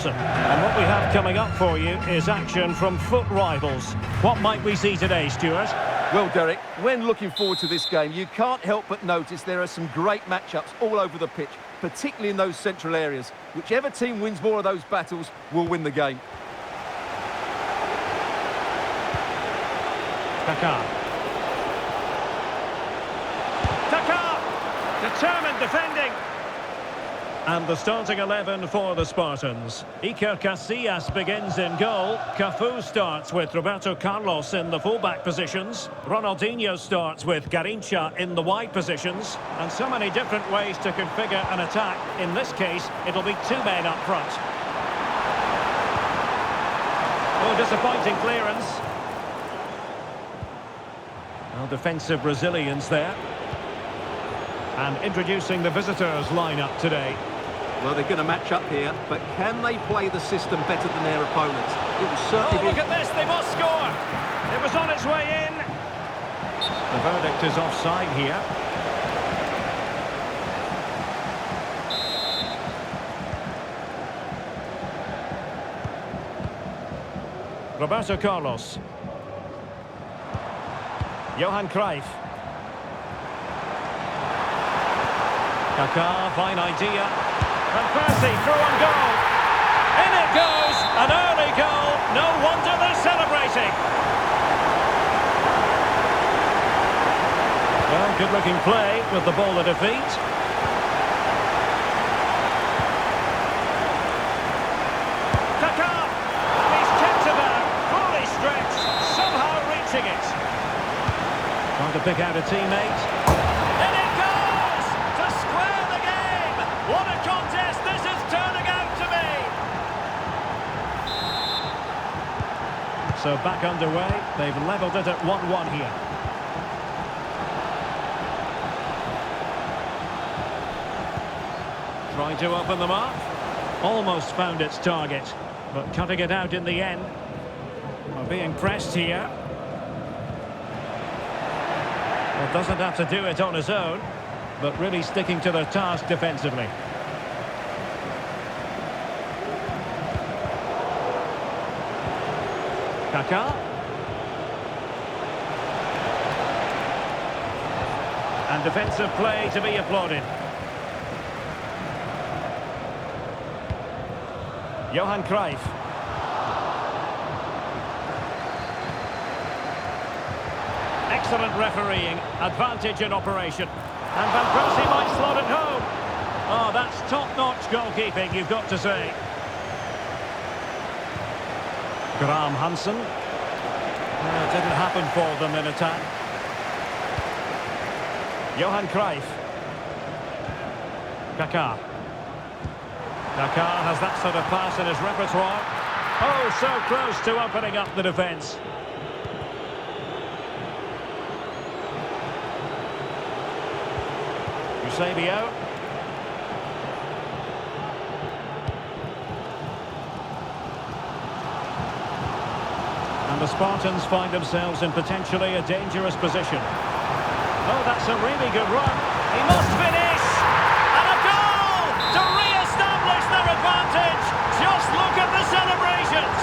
Wilson. And what we have coming up for you is action from foot rivals. What might we see today, Stuart? Well, Derek, when looking forward to this game, you can't help but notice there are some great matchups all over the pitch, particularly in those central areas. Whichever team wins more of those battles will win the game. Kaká. Determined defending. And the starting 11 for the Spartans. Iker Casillas begins in goal. Cafu starts with Roberto Carlos in the fullback positions. Ronaldinho starts with Garrincha in the wide positions. And so many different ways to configure an attack. In this case, it'll be two men up front. Oh, disappointing clearance. Well, defensive Brazilians there. And introducing the visitors lineup today. Well, they're going to match up here, but can they play the system better than their opponents? It will certainly be... Look at this, they must score! It was on its way in. The verdict is offside here. Roberto Carlos. Johan Cruyff. Kaká, fine idea. Van Persie through on goal. In it goes, an early goal. No wonder they're celebrating. Well, good-looking play with the ball at defeat. Kaká, he's kept it out, fully stretched, somehow reaching it. Trying to pick out a teammate. What a contest this is turning out to be! So back underway, they've levelled it at 1-1 here. Trying to open them up. Almost found its target, but cutting it out in the end. Well, being pressed here. Well, doesn't have to do it on his own, but really sticking to the task defensively. Kaká. And defensive play to be applauded. Johan Cruyff. Excellent refereeing, advantage in operation. And Van Persie might slot it home. Oh, that's top-notch goalkeeping, you've got to say. Graham Hansen. It didn't happen for them in attack. Johan Cruyff. Kaká. Kaká has that sort of pass in his repertoire. Oh, so close to opening up the defence. Eusebio. And the Spartans find themselves in potentially a dangerous position. Oh, that's a really good run. He must finish! And a goal to re-establish their advantage! Just look at the celebrations!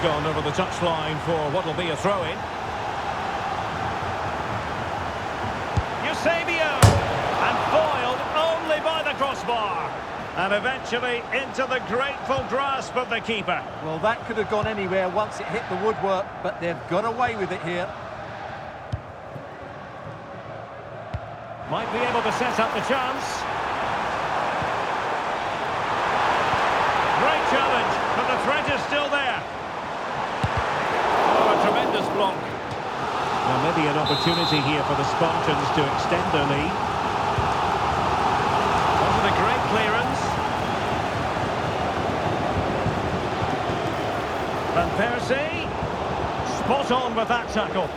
Gone over the touchline for what will be a throw-in. Eusebio! And foiled only by the crossbar. And eventually into the grateful grasp of the keeper. Well, that could have gone anywhere once it hit the woodwork, but they've got away with it here. Might be able to set up the chance. Great challenge, but the threat is still there. Tremendous block. Well, maybe an opportunity here for the Spartans to extend their lead. Wasn't a great clearance. Van Persie. Spot on with that tackle.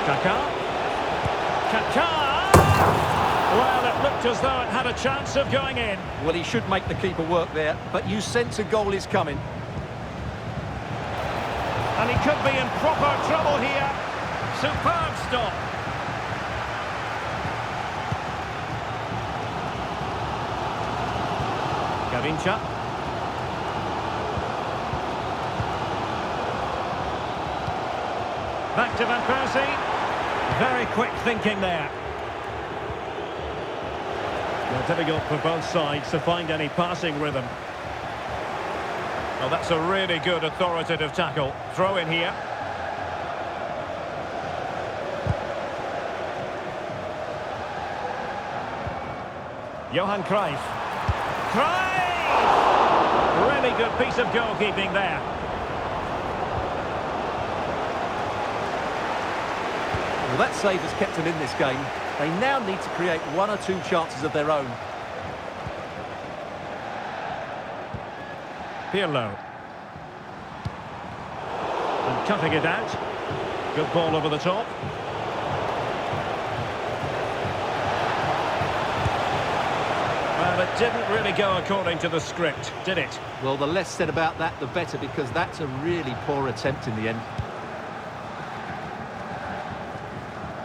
Kaká. Kaká! Well, it looked as though it had a chance of going in. Well, he should make the keeper work there, but you sense a goal is coming. A And he could be in proper trouble here. Superb stop. Gavincha. Back to Van Persie. Very quick thinking there. Well, difficult for both sides to find any passing rhythm. Oh, that's a really good authoritative tackle. Throw in here. Johan Cruyff. Cruyff! Really good piece of goalkeeping there. Well, that save has kept them in this game. They now need to create one or two chances of their own. Pirlo. And cutting it out. Good ball over the top. Well, it didn't really go according to the script, did it? Well, the less said about that, the better, because that's a really poor attempt in the end.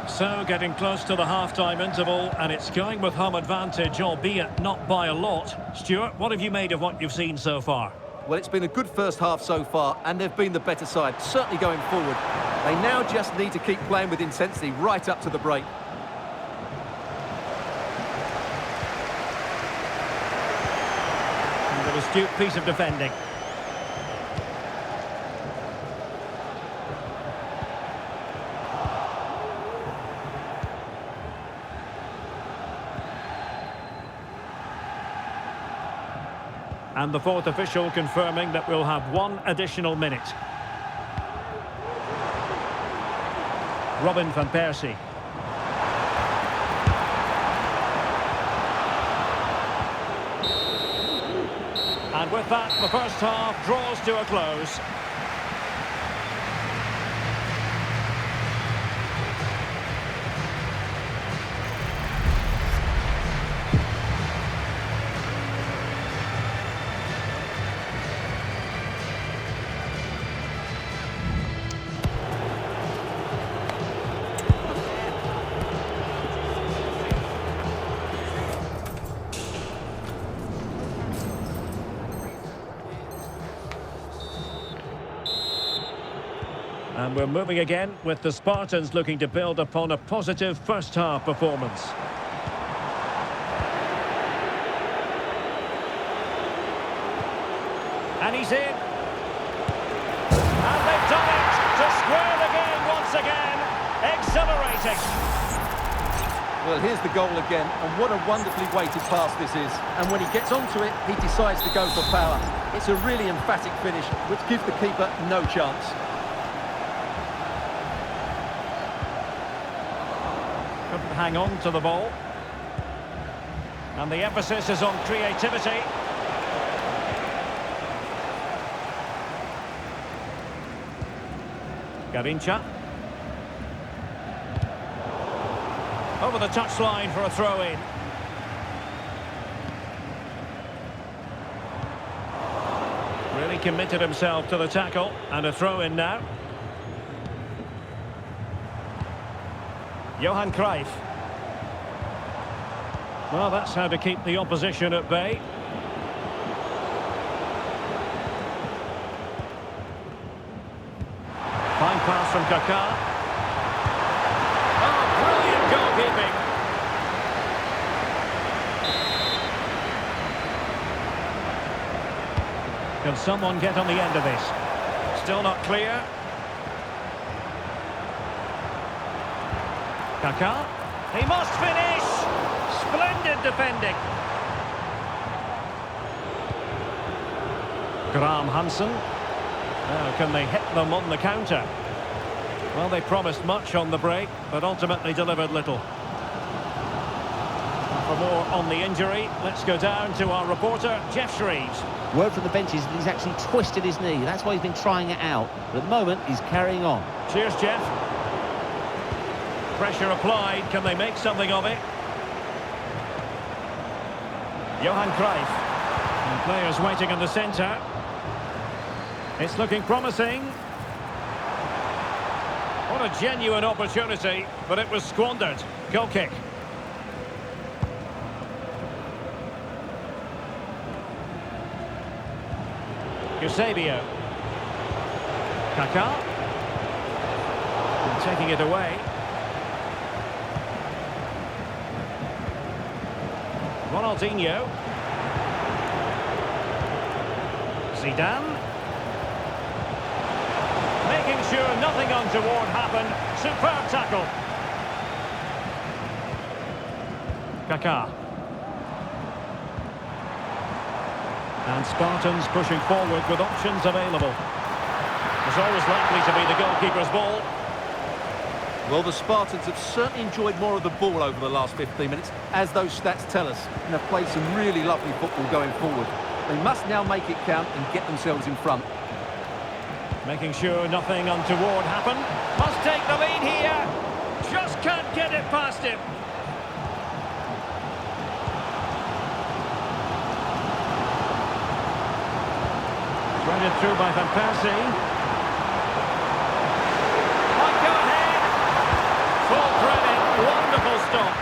So, getting close to the half-time interval, and it's going with home advantage, albeit not by a lot. Stuart, what have you made of what you've seen so far? Well, it's been a good first half so far, and they've been the better side, certainly going forward. They now just need to keep playing with intensity right up to the break. And an astute piece of defending. And the fourth official confirming that we'll have one additional minute. Robin van Persie. And with that, the first half draws to a close. And we're moving again with the Spartans looking to build upon a positive first half performance. And he's in. And they've done it to square the game once again. Exhilarating. Well, here's the goal again, and what a wonderfully weighted pass this is. And when he gets onto it, he decides to go for power. It's a really emphatic finish, which gives the keeper no chance. Couldn't hang on to the ball. And the emphasis is on creativity. Gavincha. Over the touchline for a throw-in. Really committed himself to the tackle, and a throw-in now. Johan Cruyff. Well, that's how to keep the opposition at bay. Fine pass from Kaká. Oh, brilliant goalkeeping. Can someone get on the end of this? Still not clear. Kaká. He must finish! Splendid defending. Graham Hansen. Now, can they hit them on the counter? Well, they promised much on the break, but ultimately delivered little. For more on the injury, let's go down to our reporter, Jeff Shreves. Word from the benches that he's actually twisted his knee. That's why he's been trying it out. But at the moment, he's carrying on. Cheers, Jeff. Pressure applied. Can they make something of it? Johan Cruyff. And players waiting in the centre. It's looking promising. What a genuine opportunity, but it was squandered. Goal kick. Eusebio. Kaká. And taking it away. Ronaldinho. Zidane. Making sure nothing untoward happened. Superb tackle. Kaká. And Spartans pushing forward with options available. It's always likely to be the goalkeeper's ball. Well, the Spartans have certainly enjoyed more of the ball over the last 15 minutes, as those stats tell us, and have played some really lovely football going forward. They must now make it count and get themselves in front. Making sure nothing untoward happened. Must take the lead here. Just can't get it past him. Threaded through by Van Persie. Might go ahead. Full credit. Wonderful stop.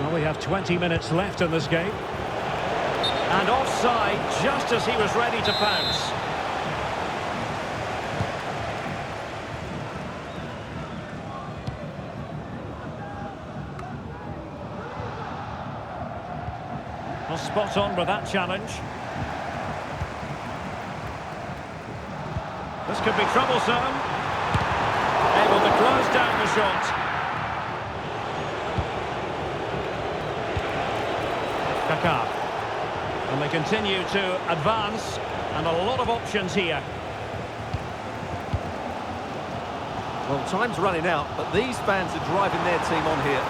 Well, we have 20 minutes left in this game. And offside just as he was ready to pounce. Well, spot on with that challenge. This could be troublesome. Able to close down the shot. Kaká. And they continue to advance, and a lot of options here. Well, time's running out, but these fans are driving their team on here.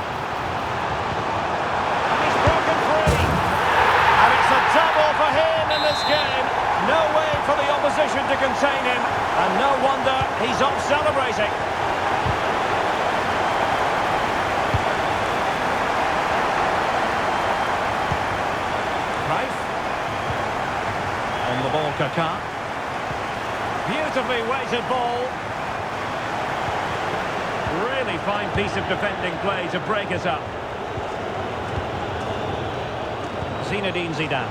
And he's broken free. And it's a double for him in this game. No way for the opposition to contain him. And no wonder he's off celebrating. On the ball, Kaká. Beautifully weighted ball. Really fine piece of defending play to break it up. Zinedine Zidane.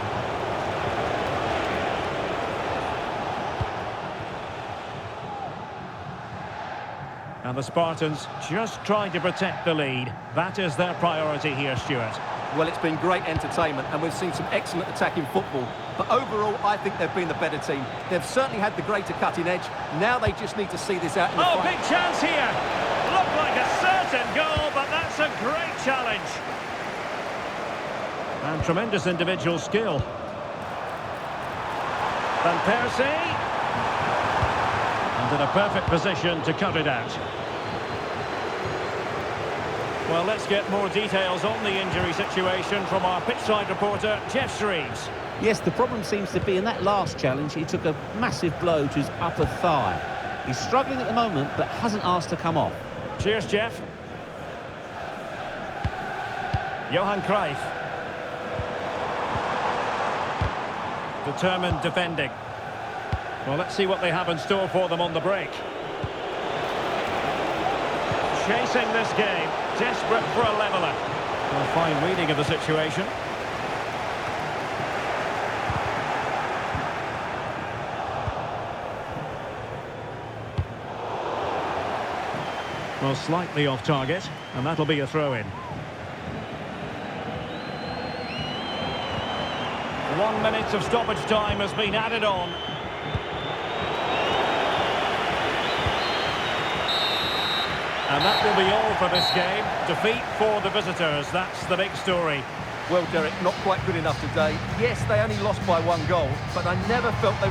And the Spartans just trying to protect the lead. That is their priority here, Stuart. Well, it's been great entertainment, and we've seen some excellent attacking football. But overall, I think they've been the better team. They've certainly had the greater cutting edge. Now they just need to see this out in the big chance here. Looked like a certain goal, but that's a great challenge. And tremendous individual skill. Van Persie. And in a perfect position to cut it out. Well, let's get more details on the injury situation from our pitchside reporter, Geoff Shreeves. Yes, the problem seems to be in that last challenge, he took a massive blow to his upper thigh. He's struggling at the moment, but hasn't asked to come off. Cheers, Geoff. Johan Cruyff. Determined defending. Well, let's see what they have in store for them on the break. Chasing this game, desperate for a leveller. Well, fine reading of the situation. Well, slightly off target, and that'll be a throw-in. 1 minute of stoppage time has been added on. And that will be all for this game. Defeat for the visitors, that's the big story. Well, Derek, not quite good enough today. Yes, they only lost by 1 goal, but I never felt they